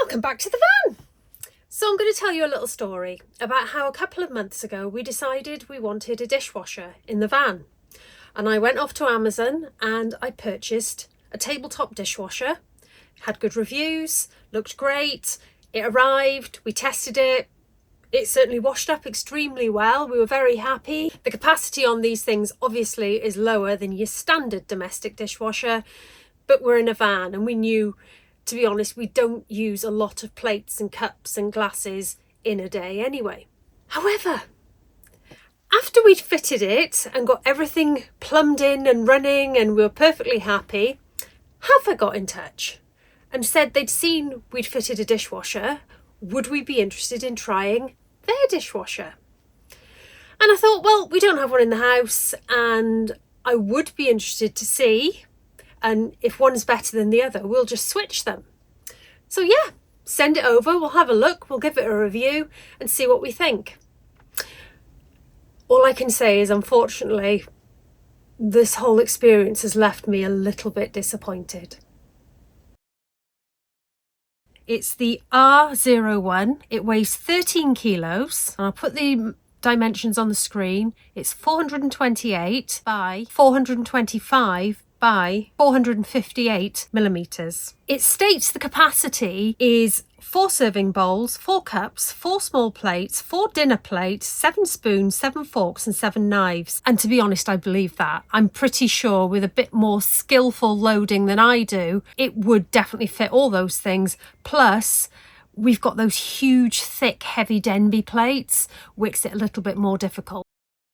Welcome back to the van. So I'm going to tell you a little story about how a couple of months ago we decided we wanted a dishwasher in the van. And I went off to Amazon and I purchased a tabletop dishwasher. Had good reviews, looked great. It arrived, we tested it. It certainly washed up extremely well. We were very happy. The capacity on these things obviously is lower than your standard domestic dishwasher, but we're in a van and we knew, to be honest, we don't use a lot of plates and cups and glasses in a day anyway. However, after we'd fitted it and got everything plumbed in and running and we were perfectly happy, Hava got in touch and said they'd seen we'd fitted a dishwasher. Would we be interested in trying their dishwasher? And I thought, well, we don't have one in the house and I would be interested to see, and if one's better than the other, we'll just switch them. So yeah, send it over, we'll have a look, we'll give it a review and see what we think. All I can say is, unfortunately, this whole experience has left me a little bit disappointed. It's the R01. It weighs 13 kilos. And I'll put the dimensions on the screen. It's 428 by 425 by 458 millimetres. It states the capacity is 4 serving bowls, 4 cups, 4 small plates, 4 dinner plates, 7 spoons, 7 forks and 7 knives. And to be honest, I believe that. I'm pretty sure with a bit more skillful loading than I do, it would definitely fit all those things. Plus, we've got those huge, thick, heavy Denby plates, which makes it a little bit more difficult.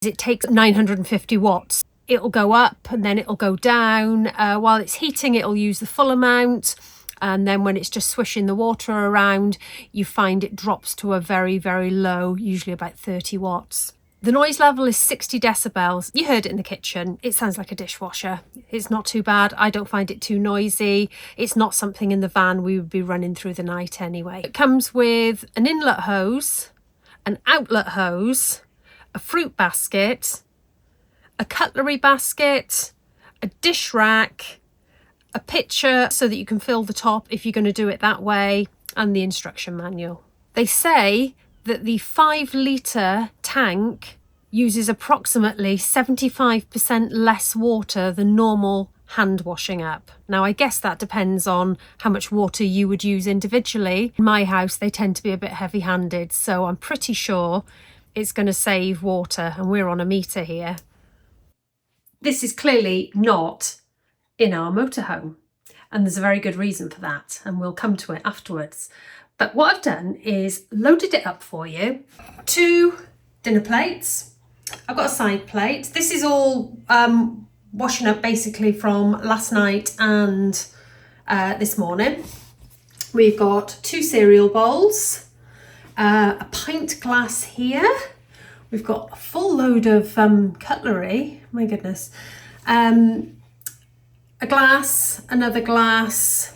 It takes 950 watts. It'll go up and then it'll go down. While it's heating, it'll use the full amount. And then when it's just swishing the water around, you find it drops to a very, very low, usually about 30 watts. The noise level is 60 decibels. You heard it in the kitchen. It sounds like a dishwasher. It's not too bad. I don't find it too noisy. It's not something in the van we would be running through the night anyway. It comes with an inlet hose, an outlet hose, a fruit basket, a cutlery basket, a dish rack, a pitcher so that you can fill the top if you're going to do it that way, and the instruction manual. They say that the 5-litre tank uses approximately 75% less water than normal hand washing up. Now, I guess that depends on how much water you would use individually. In my house, they tend to be a bit heavy-handed, so I'm pretty sure it's going to save water, and we're on a meter here. This is clearly not in our motorhome, and there's a very good reason for that, and we'll come to it afterwards. But what I've done is loaded it up for you. 2 dinner plates. I've got a side plate. This is all washing up basically from last night and this morning. We've got 2 cereal bowls, a pint glass here. We've got a full load of cutlery, my goodness. A glass, another glass,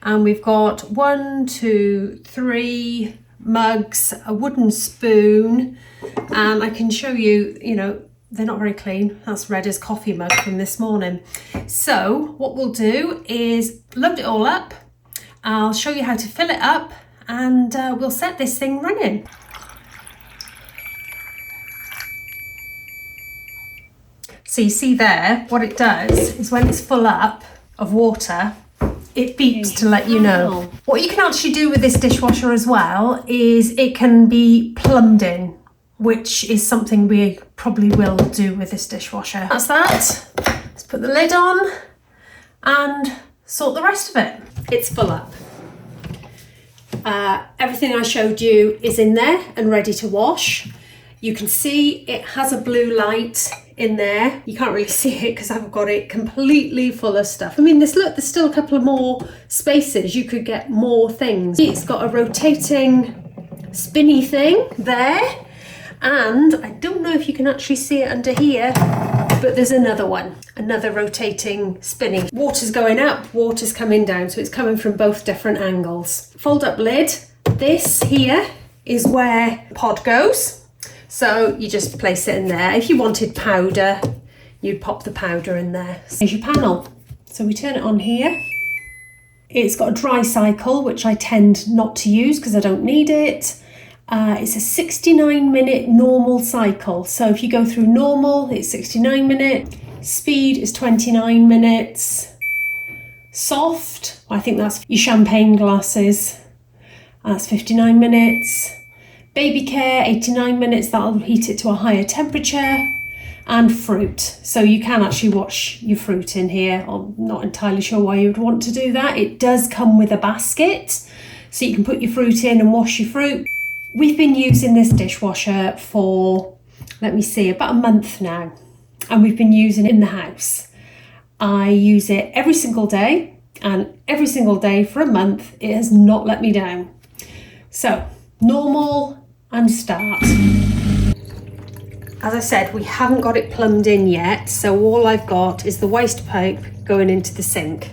and we've got 1, 2, 3 mugs, a wooden spoon, and I can show you, they're not very clean. That's Redda's coffee mug from this morning. So what we'll do is load it all up. I'll show you how to fill it up, and we'll set this thing running. So you see there, what it does is when it's full up of water, it beeps to let you know. What you can actually do with this dishwasher as well is it can be plumbed in, which is something we probably will do with this dishwasher. That's that. Let's put the lid on and sort the rest of it. It's full up. Everything I showed you is in there and ready to wash. You can see it has a blue light in there. You can't really see it because I've got it completely full of stuff. I mean, there's still a couple of more spaces. You could get more things. It's got a rotating spinny thing there, and I don't know if you can actually see it under here, but there's another one, another rotating spinning. Water's going up, water's coming down, so it's coming from both different angles. Fold up lid. This here is where the pod goes. So you just place it in there. If you wanted powder, you'd pop the powder in there. Here's your panel. So we turn it on here. It's got a dry cycle, which I tend not to use because I don't need it. It's a 69-minute normal cycle. So if you go through normal, it's 69 minutes. Speed is 29 minutes. Soft, I think that's your champagne glasses. That's 59 minutes. Baby care, 89 minutes. That'll heat it to a higher temperature. And fruit. So you can actually wash your fruit in here. I'm not entirely sure why you would want to do that. It does come with a basket, so you can put your fruit in and wash your fruit. We've been using this dishwasher for, let me see, about a month now, and we've been using it in the house. I use it every single day, and every single day for a month it has not let me down. So normal and start. As I said, we haven't got it plumbed in yet, so all I've got is the waste pipe going into the sink.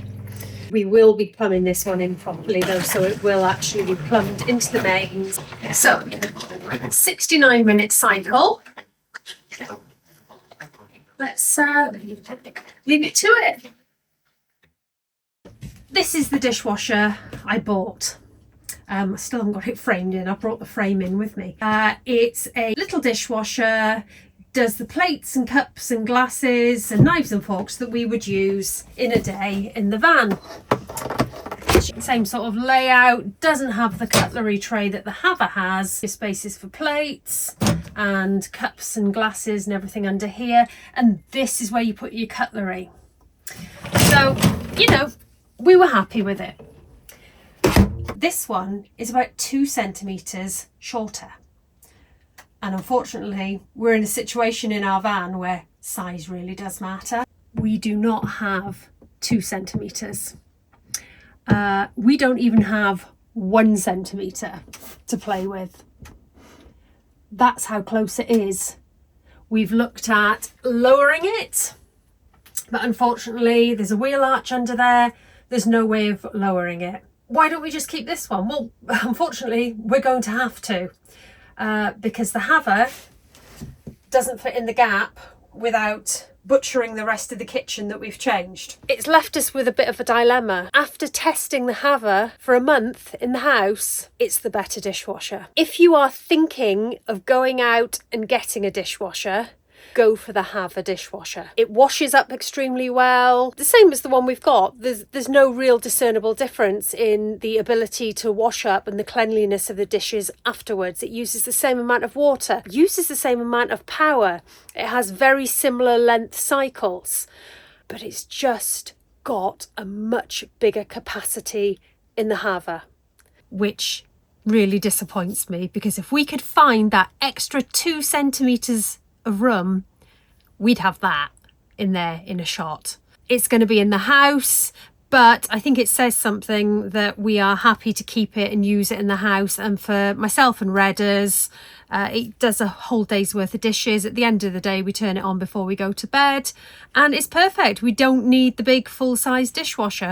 We will be plumbing this one in properly though, so it will actually be plumbed into the mains. So, 69-minute cycle. Let's leave it to it. This is the dishwasher I bought. I still haven't got it framed in. I brought the frame in with me. It's a little dishwasher, does the plates and cups and glasses and knives and forks that we would use in a day in the van. Same sort of layout, doesn't have the cutlery tray that the Hava has. Your spaces for plates and cups and glasses and everything under here. And this is where you put your cutlery. So, you know, we were happy with it. This one is about 2 centimetres shorter. And unfortunately, we're in a situation in our van where size really does matter. We do not have 2 centimetres. We don't even have 1 centimetre to play with. That's how close it is. We've looked at lowering it, but unfortunately there's a wheel arch under there. There's no way of lowering it. Why don't we just keep this one? Well, unfortunately, we're going to have to because the Hava doesn't fit in the gap without butchering the rest of the kitchen that we've changed. It's left us with a bit of a dilemma. After testing the Hava for a month in the house, it's the better dishwasher. If you are thinking of going out and getting a dishwasher, go for the Hava dishwasher. It washes up extremely well. The same as the one we've got. There's no real discernible difference in the ability to wash up and the cleanliness of the dishes afterwards. It uses the same amount of water, uses the same amount of power. It has very similar length cycles, but it's just got a much bigger capacity in the Hava, which really disappoints me, because if we could find that extra 2 centimetres of room, we'd have that in there in a shot. It's going to be in the house, but I think it says something that we are happy to keep it and use it in the house. And for myself and Redders, it does a whole day's worth of dishes. At the end of the day, we turn it on before we go to bed, and it's perfect. We don't need the big full-size dishwasher.